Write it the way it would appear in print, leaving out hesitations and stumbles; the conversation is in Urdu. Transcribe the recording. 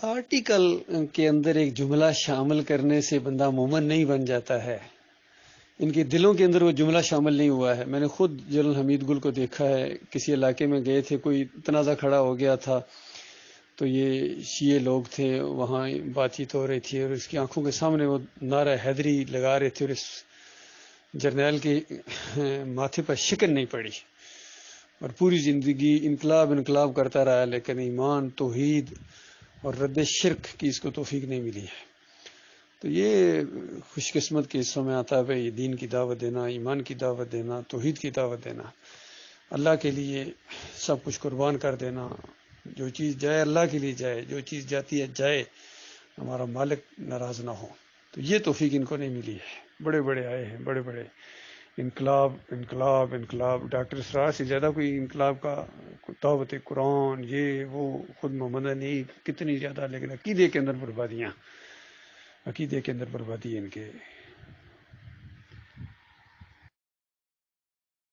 آرٹیکل کے اندر ایک جملہ شامل کرنے سے بندہ مومن نہیں بن جاتا ہے. ان کے دلوں کے اندر وہ جملہ شامل نہیں ہوا ہے. میں نے خود جنرل حمید گل کو دیکھا ہے. کسی علاقے میں گئے تھے, کوئی تنازع کھڑا ہو گیا تھا, تو یہ شیعہ لوگ تھے, وہاں بات چیت ہو رہی تھی اور اس کی آنکھوں کے سامنے وہ نعرہ حیدری لگا رہے تھے اور اس جرنیل کے ماتھے پر شکن نہیں پڑی اور پوری زندگی انقلاب انقلاب کرتا رہا, لیکن ایمان, توحید اور رد شرک کی اس کو توفیق نہیں ملی ہے. تو یہ خوش قسمت کے حصوں میں آتا ہے. یہ دین کی دعوت دینا, ایمان کی دعوت دینا, توحید کی دعوت دینا, اللہ کے لیے سب کچھ قربان کر دینا. جو چیز جائے اللہ کے لیے جائے, جو چیز جاتی ہے جائے, ہمارا مالک ناراض نہ ہو. تو یہ توفیق ان کو نہیں ملی ہے. بڑے بڑے آئے ہیں, بڑے بڑے انقلاب انقلاب انقلاب. ڈاکٹر اسرار سے زیادہ کوئی انقلاب کا دعوت قرآن, یہ وہ, خود محمد نہیں کتنی زیادہ, لیکن عقیدے کے اندر بربادیاں, عقیدے کے اندر بربادی ان کے